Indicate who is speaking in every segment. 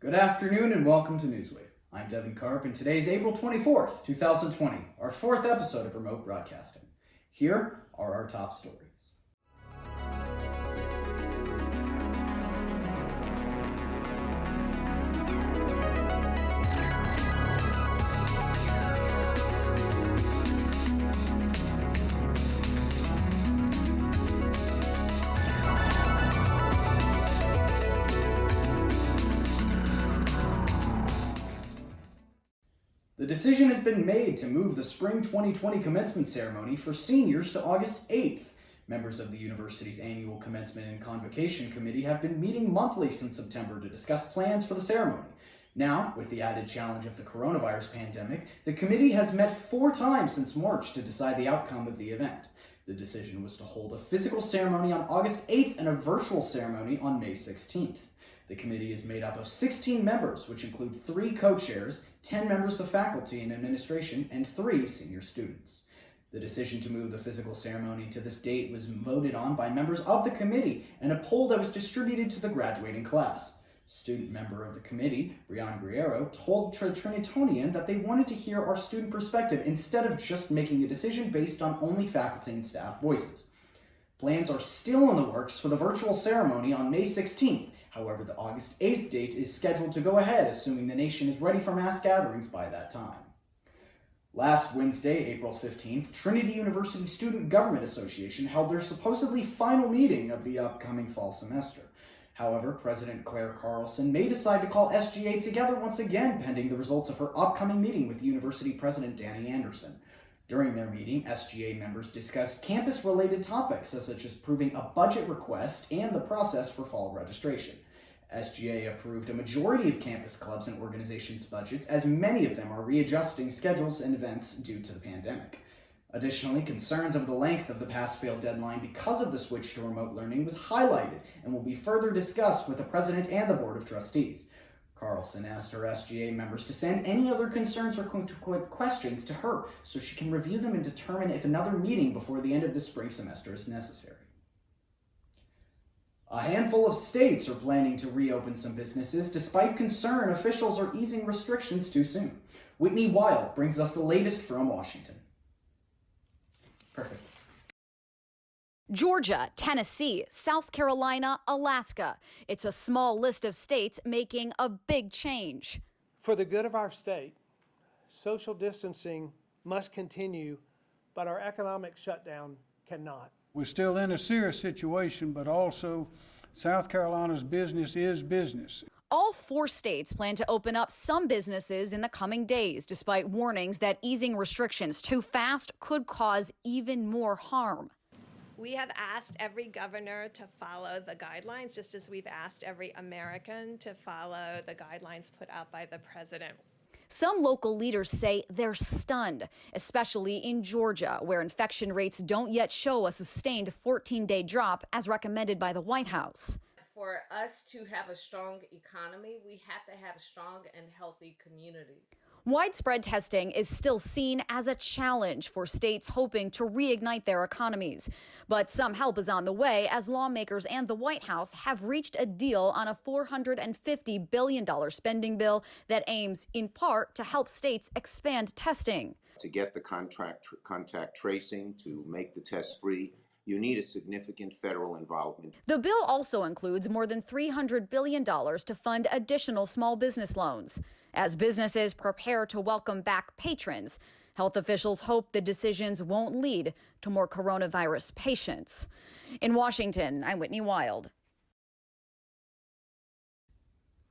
Speaker 1: Good afternoon and welcome to Newswave. I'm Devin Karp and today is April 24th, 2020, our fourth episode of remote broadcasting. Here are our top stories. The decision has been made to move the spring 2020 commencement ceremony for seniors to August 8th. Members of the university's annual commencement and convocation committee have been meeting monthly since September to discuss plans for the ceremony. Now, with the added challenge of the coronavirus pandemic, the committee has met 4 times since March to decide the outcome of the event. The decision was to hold a physical ceremony on August 8th and a virtual ceremony on May 16th. The committee is made up of 16 members, which include 3 co-chairs, 10 members of faculty and administration, and 3 senior students. The decision to move the physical ceremony to this date was voted on by members of the committee in a poll that was distributed to the graduating class. Student member of the committee, Brian Guerrero, told Trinitonian that they wanted to hear our student perspective instead of just making a decision based on only faculty and staff voices. Plans are still in the works for the virtual ceremony on May 16th. However, the August 8th date is scheduled to go ahead, assuming the nation is ready for mass gatherings by that time. Last Wednesday, April 15th, Trinity University Student Government Association held their supposedly final meeting of the upcoming fall semester. However, President Claire Carlson may decide to call SGA together once again pending the results of her upcoming meeting with University President Danny Anderson. During their meeting, SGA members discussed campus-related topics such as approving a budget request and the process for fall registration. SGA approved a majority of campus clubs and organizations' budgets, as many of them are readjusting schedules and events due to the pandemic. Additionally, concerns of the length of the pass-fail deadline because of the switch to remote learning was highlighted and will be further discussed with the President and the Board of Trustees. Carlson asked her SGA members to send any other concerns or questions to her so she can review them and determine if another meeting before the end of the spring semester is necessary. A handful of states are planning to reopen some businesses despite concern officials are easing restrictions too soon. Whitney Wild brings us the latest from Washington. Perfect.
Speaker 2: Georgia, Tennessee, South Carolina, Alaska. It's a small list of states making a big change.
Speaker 3: For the good of our state, social distancing must continue, but our economic shutdown cannot.
Speaker 4: We're still in a serious situation, but also South Carolina's business is business.
Speaker 2: All 4 states plan to open up some businesses in the coming days, despite warnings that easing restrictions too fast could cause even more harm.
Speaker 5: We have asked every governor to follow the guidelines, just as we've asked every American to follow the guidelines put out by the president.
Speaker 2: Some local leaders say they're stunned, especially in Georgia, where infection rates don't yet show a sustained 14-day drop as recommended by the White House.
Speaker 6: For us to have a strong economy, we have to have strong and healthy communities.
Speaker 2: Widespread testing is still seen as a challenge for states hoping to reignite their economies. But some help is on the way as lawmakers and the White House have reached a deal on a $450 billion spending bill that aims, in part, to help states expand testing.
Speaker 7: To get the contact tracing, to make the tests free, you need a significant federal involvement.
Speaker 2: The bill also includes more than $300 billion to fund additional small business loans. As businesses prepare to welcome back patrons, health officials hope the decisions won't lead to more coronavirus patients. In Washington, I'm Whitney Wild.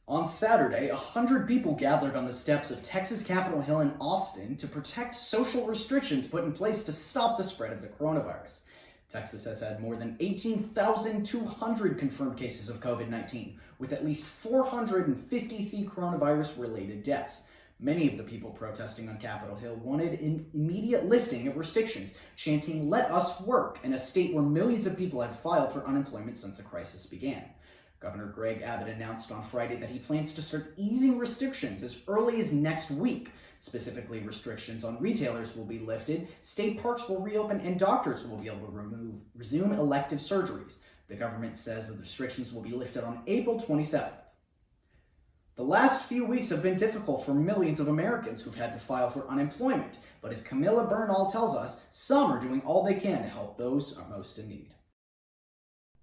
Speaker 1: On Saturday, 100 people gathered on the steps of Texas Capitol Hill in Austin to protect social restrictions put in place to stop the spread of the coronavirus. Texas has had more than 18,200 confirmed cases of COVID-19, with at least 453 coronavirus-related deaths. Many of the people protesting on Capitol Hill wanted an immediate lifting of restrictions, chanting, "Let us work," in a state where millions of people have filed for unemployment since the crisis began. Governor Greg Abbott announced on Friday that he plans to start easing restrictions as early as next week. Specifically, restrictions on retailers will be lifted, state parks will reopen, and doctors will be able to resume elective surgeries. The government says the restrictions will be lifted on April 27th. The last few weeks have been difficult for millions of Americans who've had to file for unemployment, but as Camilla Bernal tells us, some are doing all they can to help those most in need.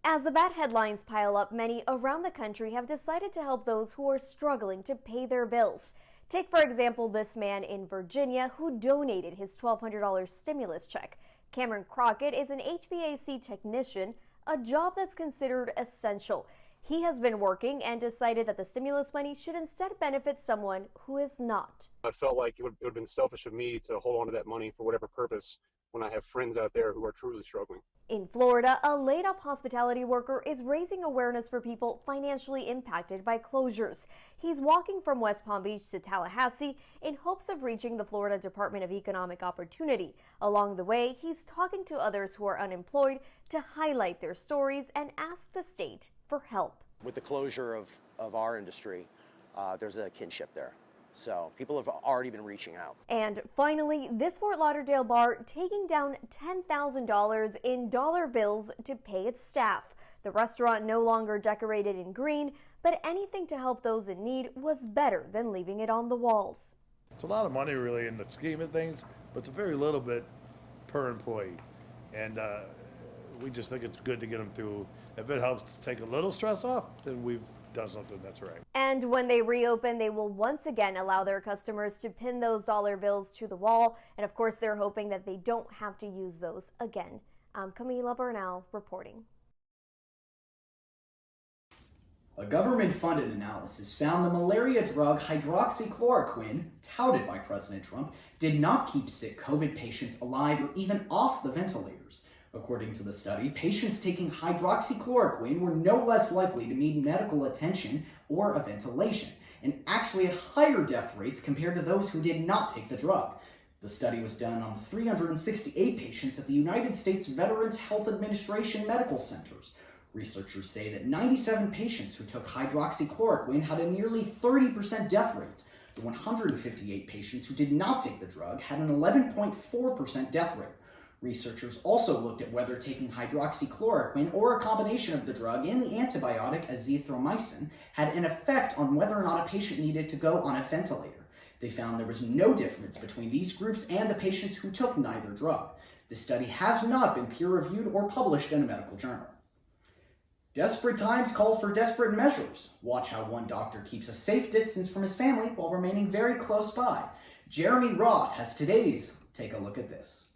Speaker 8: As the bad headlines pile up, many around the country have decided to help those who are struggling to pay their bills. Take, for example, this man in Virginia who donated his $1,200 stimulus check. Cameron Crockett is an HVAC technician, a job that's considered essential. He has been working and decided that the stimulus money should instead benefit someone who is not.
Speaker 9: I felt like it would have been selfish of me to hold on to that money for whatever purpose when I have friends out there who are truly struggling.
Speaker 8: In Florida, a laid-off hospitality worker is raising awareness for people financially impacted by closures. He's walking from West Palm Beach to Tallahassee in hopes of reaching the Florida Department of Economic Opportunity. Along the way, he's talking to others who are unemployed to highlight their stories and ask the state for help.
Speaker 10: With the closure of our industry, there's a kinship there. So people have already been reaching out.
Speaker 8: And finally, this Fort Lauderdale bar taking down $10,000 in dollar bills to pay its staff. The restaurant no longer decorated in green, but anything to help those in need was better than leaving it on the walls.
Speaker 11: It's a lot of money really in the scheme of things, but it's a very little bit per employee. And we just think it's good to get them through. If it helps to take a little stress off, then we've done something that's right.
Speaker 8: And when they reopen, they will once again allow their customers to pin those dollar bills to the wall. And of course, they're hoping that they don't have to use those again. I'm Camila Bernal reporting.
Speaker 1: A government-funded analysis found the malaria drug hydroxychloroquine, touted by President Trump, did not keep sick COVID patients alive or even off the ventilators. According to the study, patients taking hydroxychloroquine were no less likely to need medical attention or a ventilation, and actually had higher death rates compared to those who did not take the drug. The study was done on 368 patients at the United States Veterans Health Administration medical centers. Researchers say that 97 patients who took hydroxychloroquine had a nearly 30% death rate. The 158 patients who did not take the drug had an 11.4% death rate. Researchers also looked at whether taking hydroxychloroquine or a combination of the drug and the antibiotic azithromycin had an effect on whether or not a patient needed to go on a ventilator. They found there was no difference between these groups and the patients who took neither drug. The study has not been peer-reviewed or published in a medical journal. Desperate times call for desperate measures. Watch how one doctor keeps a safe distance from his family while remaining very close by. Jeremy Roth has today's Take a Look at This.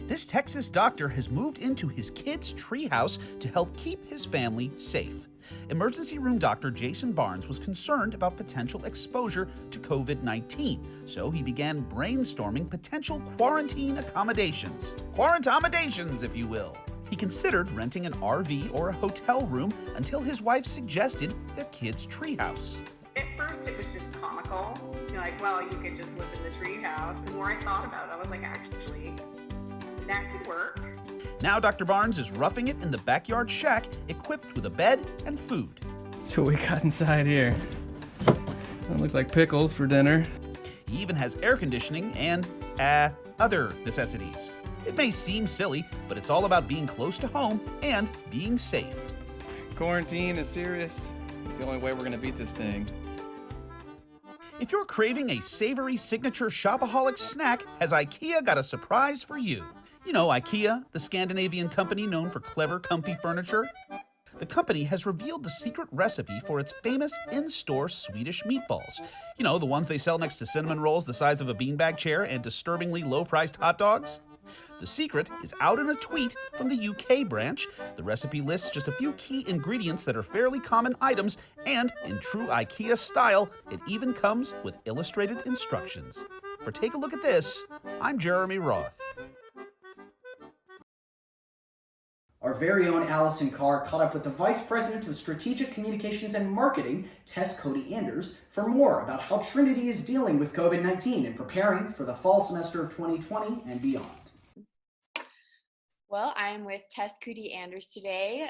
Speaker 12: This Texas doctor has moved into his kid's treehouse to help keep his family safe. Emergency room doctor Jason Barnes was concerned about potential exposure to COVID-19, so he began brainstorming potential quarantine accommodations. Quarantomodations, if you will. He considered renting an RV or a hotel room until his wife suggested their kid's treehouse.
Speaker 13: At first it was just comical. You're like, well, you could just live in the treehouse. And the more I thought about it, I was like, actually, that could work.
Speaker 12: Now Dr. Barnes is roughing it in the backyard shack, equipped with a bed and food.
Speaker 14: So we got inside here. It looks like pickles for dinner.
Speaker 12: He even has air conditioning and, other necessities. It may seem silly, but it's all about being close to home and being safe.
Speaker 14: Quarantine is serious. It's the only way we're gonna beat this thing.
Speaker 12: If you're craving a savory signature shopaholic snack, has IKEA got a surprise for you. You know IKEA, the Scandinavian company known for clever, comfy furniture? The company has revealed the secret recipe for its famous in-store Swedish meatballs. You know, the ones they sell next to cinnamon rolls the size of a beanbag chair and disturbingly low-priced hot dogs? The secret is out in a tweet from the UK branch. The recipe lists just a few key ingredients that are fairly common items, and in true IKEA style, it even comes with illustrated instructions. For Take a Look at This, I'm Jeremy Roth.
Speaker 1: Our very own Allison Carr caught up with the Vice President of Strategic Communications and Marketing, Tess Cody Anders, for more about how Trinity is dealing with COVID-19 and preparing for the fall semester of 2020 and beyond.
Speaker 15: Well, I'm with Tess Cody Anders today,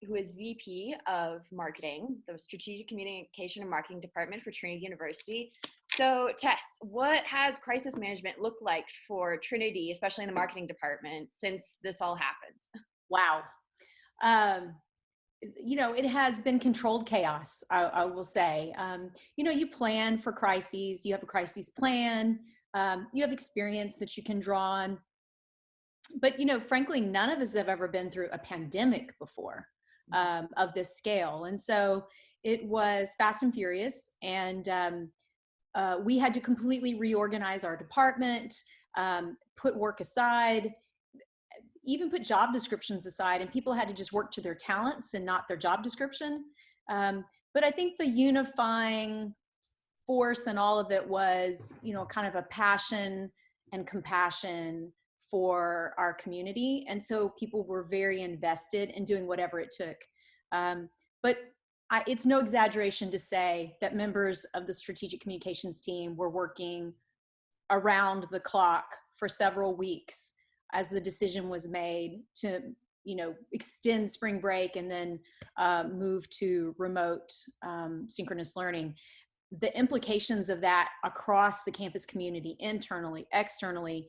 Speaker 15: who is VP of Marketing, the Strategic Communication and Marketing Department for Trinity University. So, Tess, what has crisis management looked like for Trinity, especially in the marketing department, since this all happened?
Speaker 16: Wow. it has been controlled chaos, I will say. You plan for crises, you have a crisis plan, you have experience that you can draw on. But, frankly, none of us have ever been through a pandemic before of this scale. And so it was fast and furious. And we had to completely reorganize our department, put work aside, even put job descriptions aside, and people had to just work to their talents and not their job description. But I think the unifying force in all of it was, kind of a passion and compassion for our community. And so people were very invested in doing whatever it took. But it's no exaggeration to say that members of the strategic communications team were working around the clock for several weeks as the decision was made to, extend spring break and then move to remote synchronous learning. The implications of that across the campus community, internally, externally,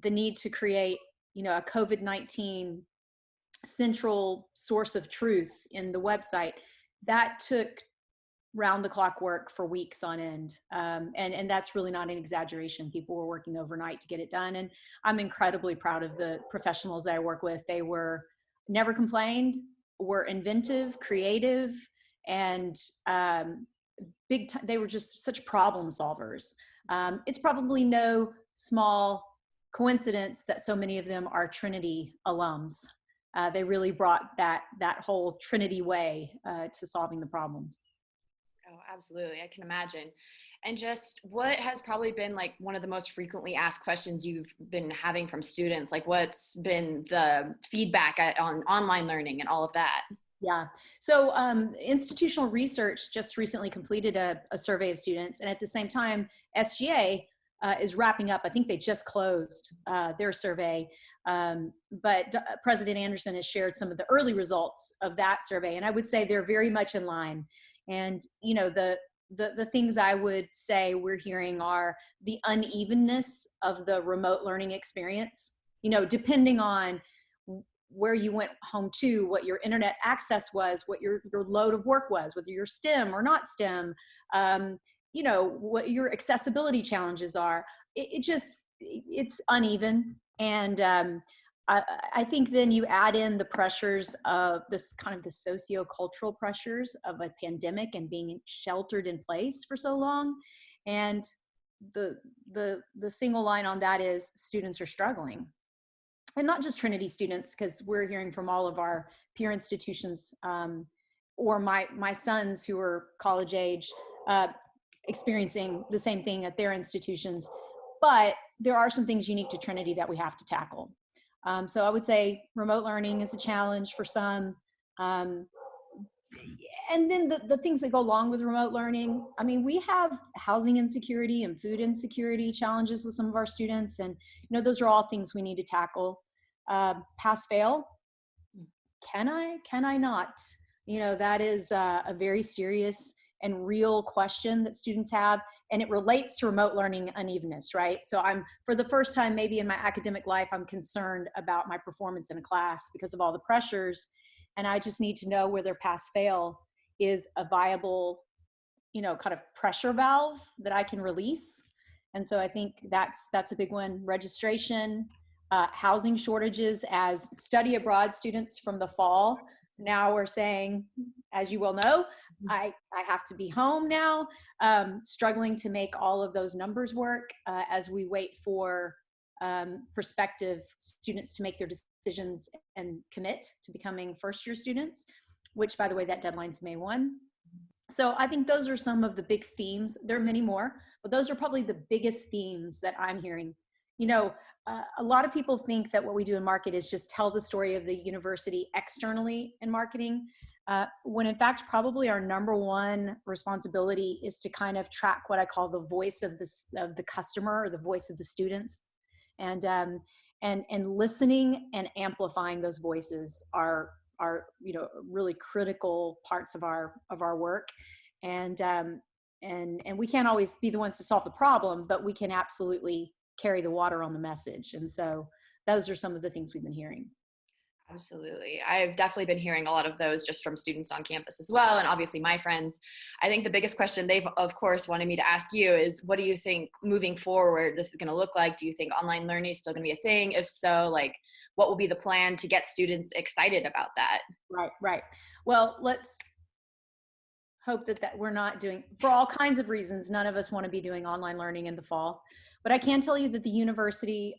Speaker 16: the need to create, a COVID-19 central source of truth in the website, that took round the clock work for weeks on end. And that's really not an exaggeration. People were working overnight to get it done. And I'm incredibly proud of the professionals that I work with. They were never complained, were inventive, creative, and they were just such problem solvers. It's probably no small coincidence that so many of them are Trinity alums. They really brought that whole Trinity way to solving the problems.
Speaker 15: Oh, absolutely. I can imagine. And just what has probably been like one of the most frequently asked questions you've been having from students? Like what's been the feedback on online learning and all of that?
Speaker 16: Yeah. So institutional research just recently completed a survey of students. And at the same time, SGA is wrapping up. I think they just closed their survey. But President Anderson has shared some of the early results of that survey. And I would say they're very much in line. And, the things I would say we're hearing are the unevenness of the remote learning experience, depending on where you went home to, what your internet access was, what your load of work was, whether you're STEM or not STEM, what your accessibility challenges are. It's uneven. And I think then you add in the pressures of this kind of the sociocultural pressures of a pandemic and being sheltered in place for so long. And the single line on that is students are struggling. And not just Trinity students, because we're hearing from all of our peer institutions or my sons who are college age experiencing the same thing at their institutions. But there are some things unique to Trinity that we have to tackle. So I would say remote learning is a challenge for some. And then the things that go along with remote learning, I mean, we have housing insecurity and food insecurity challenges with some of our students. And, those are all things we need to tackle. Pass fail, can I not? That is a very serious and real question that students have. And it relates to remote learning unevenness, right? So for the first time, maybe in my academic life, I'm concerned about my performance in a class because of all the pressures. And I just need to know whether pass fail is a viable, kind of pressure valve that I can release. And so I think that's a big one. Registration, housing shortages as study abroad students from the fall. Now we're saying, as you well know, I have to be home now, struggling to make all of those numbers work as we wait for prospective students to make their decisions and commit to becoming first-year students, which, by the way, that deadline's May 1. So I think those are some of the big themes. There are many more, but those are probably the biggest themes that I'm hearing. A lot of people think that what we do in market is just tell the story of the university externally in marketing, when in fact, probably our number one responsibility is to kind of track what I call the voice of the customer or the voice of the students. And listening and amplifying those voices are really critical parts of our work. And we can't always be the ones to solve the problem, but we can absolutely carry the water on the message. And so those are some of the things we've been hearing.
Speaker 15: Absolutely. I've definitely been hearing a lot of those just from students on campus as well, and obviously my friends. I think the biggest question they've, of course, wanted me to ask you is, what do you think moving forward this is going to look like? Do you think online learning is still going to be a thing? If so, like, what will be the plan to get students excited about that?
Speaker 16: Right. Well, let's hope that we're not doing, for all kinds of reasons, none of us want to be doing online learning in the fall. But I can tell you that the university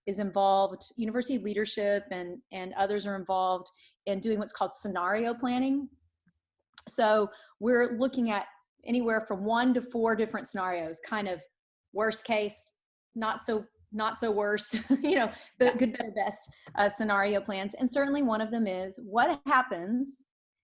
Speaker 16: is involved, university leadership and others are involved in doing what's called scenario planning. So we're looking at anywhere from 1 to 4 different scenarios, kind of worst case, not so worst, but good, better, best scenario plans. And certainly one of them is, what happens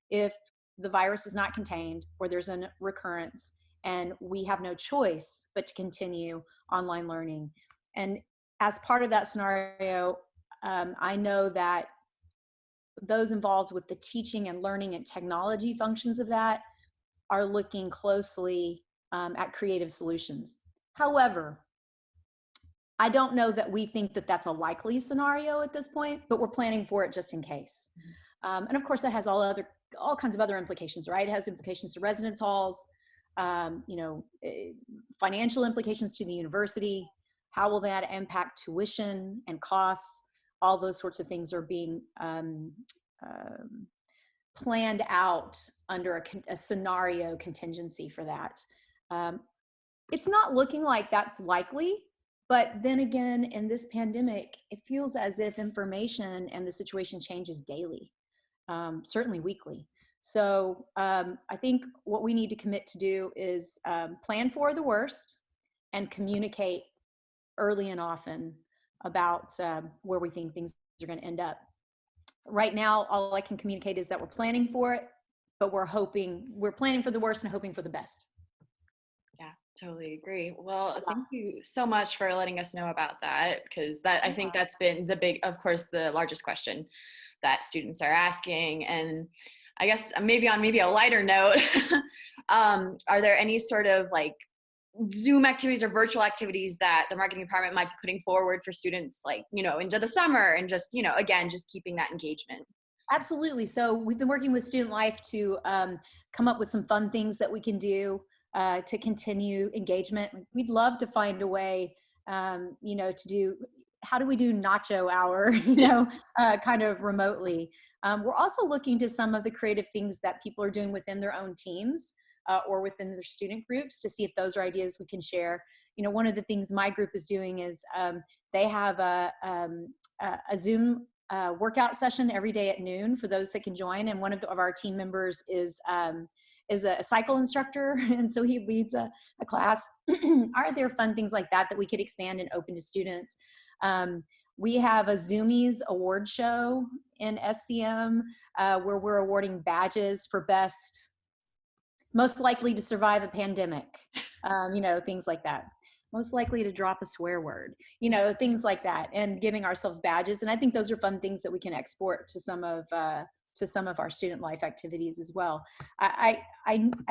Speaker 16: if the virus is not contained or there's a recurrence and we have no choice but to continue online learning? And as part of that scenario, I know that those involved with the teaching and learning and technology functions of that are looking closely at creative solutions. However, I don't know that we think that that's a likely scenario at this point, but we're planning for it just in case. And of course, that has all kinds of other implications, right? It has implications to residence halls, financial implications to the university. How will that impact tuition and costs? All those sorts of things are being planned out under a scenario contingency for that. It's not looking like that's likely, but then again, in this pandemic, it feels as if information and the situation changes daily, certainly weekly. So I think what we need to commit to do is plan for the worst and communicate early and often about where we think things are going to end up. Right now, all I can communicate is that we're planning for it, but we're planning for the worst and hoping for the best.
Speaker 15: Yeah, totally agree. Well, thank you so much for letting us know about that, because I think that's been of course, the largest question that students are asking. And I guess maybe on a lighter note, are there any sort of like Zoom activities or virtual activities that the marketing department might be putting forward for students, like, into the summer, and just, again, just keeping that engagement?
Speaker 16: Absolutely. So we've been working with Student Life to come up with some fun things that we can do to continue engagement. We'd love to find a way, to do, how do we do nacho hour, kind of remotely. We're also looking to some of the creative things that people are doing within their own teams or within their student groups to see if those are ideas we can share. One of the things my group is doing is they have a Zoom workout session every day at noon for those that can join. And one of our team members is a cycle instructor, and so he leads a class. Are there fun things like that we could expand and open to students? We have a Zoomies award show in SCM where we're awarding badges for best, most likely to survive a pandemic, things like that. Most likely to drop a swear word, things like that, and giving ourselves badges. And I think those are fun things that we can export to some of our student life activities as well. I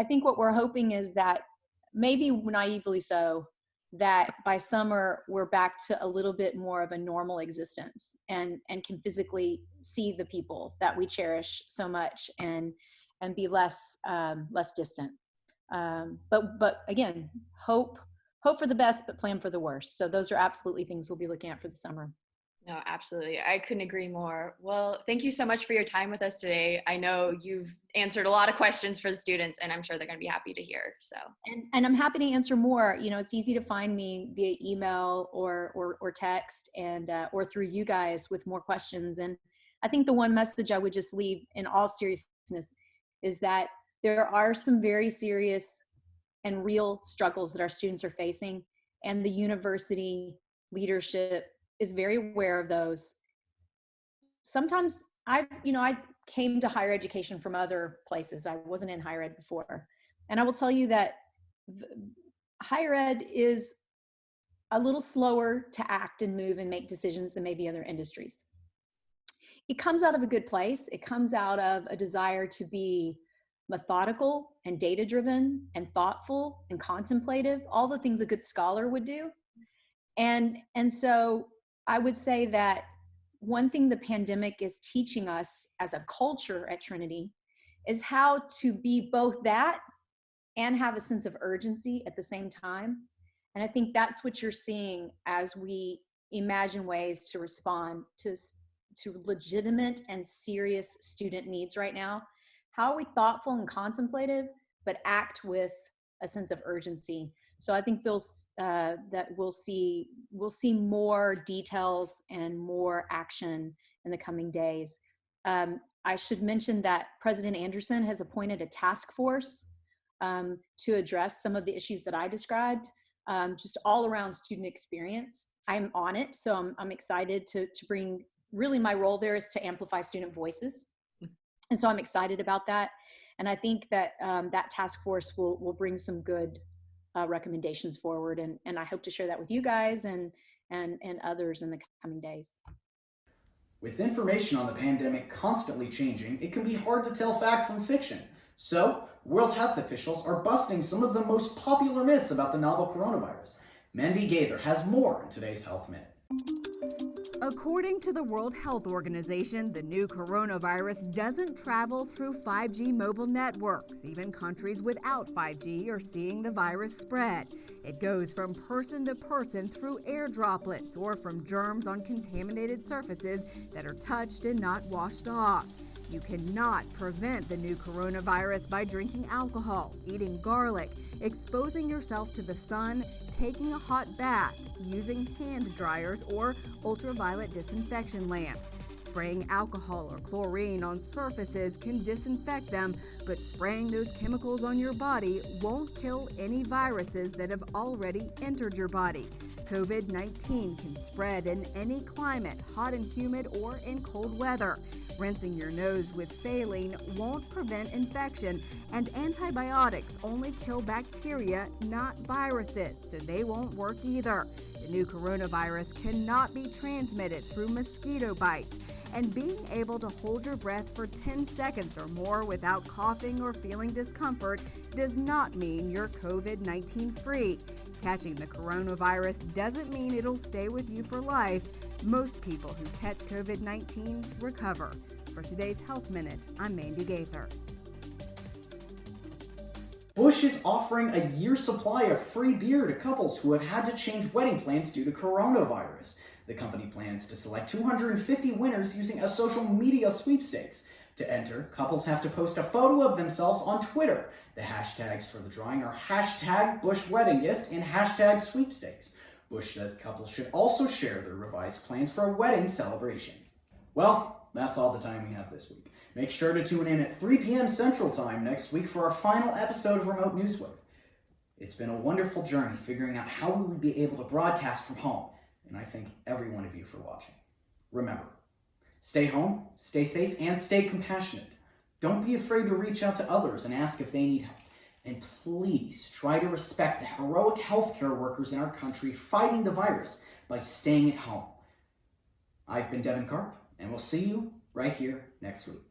Speaker 16: think what we're hoping is that, maybe naively so, that by summer we're back to a little bit more of a normal existence and can physically see the people that we cherish so much and be less distant. But again, hope for the best, but plan for the worst. So those are absolutely things we'll be looking at for the summer.
Speaker 15: No, absolutely. I couldn't agree more. Well, thank you so much for your time with us today. I know you've answered a lot of questions for the students, and I'm sure they're going to be happy to hear. So,
Speaker 16: and I'm happy to answer more. It's easy to find me via email or text, and or through you guys with more questions. And I think the one message I would just leave in all seriousness is that there are some very serious and real struggles that our students are facing, and the university leadership is very aware of those. Sometimes I came to higher education from other places. I wasn't in higher ed before. And I will tell you that higher ed is a little slower to act and move and make decisions than maybe other industries. It comes out of a good place. It comes out of a desire to be methodical and data-driven and thoughtful and contemplative, all the things a good scholar would do. And so I would say that one thing the pandemic is teaching us as a culture at Trinity is how to be both that and have a sense of urgency at the same time. And I think that's what you're seeing as we imagine ways to respond to legitimate and serious student needs right now. How are we thoughtful and contemplative, but act with a sense of urgency? So I think that we'll see more details and more action in the coming days. I should mention that President Anderson has appointed a task force to address some of the issues that I described, just all around student experience. I'm on it, so I'm excited to bring, really my role there is to amplify student voices. And so I'm excited about that. And I think that that task force will bring some good recommendations forward. And I hope to share that with you guys and others in the coming days.
Speaker 1: With information on the pandemic constantly changing, it can be hard to tell fact from fiction. So, World Health officials are busting some of the most popular myths about the novel coronavirus. Mandy Gaither has more in today's Health Minute.
Speaker 17: According to the World Health Organization, the new coronavirus doesn't travel through 5G mobile networks. Even countries without 5G are seeing the virus spread. It goes from person to person through air droplets or from germs on contaminated surfaces that are touched and not washed off. You cannot prevent the new coronavirus by drinking alcohol, eating garlic, exposing yourself to the sun, taking a hot bath, using hand dryers or ultraviolet disinfection lamps. Spraying alcohol or chlorine on surfaces can disinfect them, but spraying those chemicals on your body won't kill any viruses that have already entered your body. COVID-19 can spread in any climate, hot and humid or in cold weather. Rinsing your nose with saline won't prevent infection, and antibiotics only kill bacteria, not viruses, so they won't work either. The new coronavirus cannot be transmitted through mosquito bites, and being able to hold your breath for 10 seconds or more without coughing or feeling discomfort does not mean you're COVID-19 free. Catching the coronavirus doesn't mean it'll stay with you for life. Most people who catch COVID-19 recover. For today's Health Minute, I'm Mandy Gaither.
Speaker 1: Busch is offering a year's supply of free beer to couples who have had to change wedding plans due to coronavirus. The company plans to select 250 winners using a social media sweepstakes. To enter, couples have to post a photo of themselves on Twitter. The hashtags for the drawing are hashtag Busch Wedding Gift and hashtag Sweepstakes. Busch says couples should also share their revised plans for a wedding celebration. Well, that's all the time we have this week. Make sure to tune in at 3 p.m. Central Time next week for our final episode of Remote Newswave. It's been a wonderful journey figuring out how we would be able to broadcast from home, and I thank every one of you for watching. Remember, stay home, stay safe, and stay compassionate. Don't be afraid to reach out to others and ask if they need help. And please try to respect the heroic healthcare workers in our country fighting the virus by staying at home. I've been Devin Karp, and we'll see you right here next week.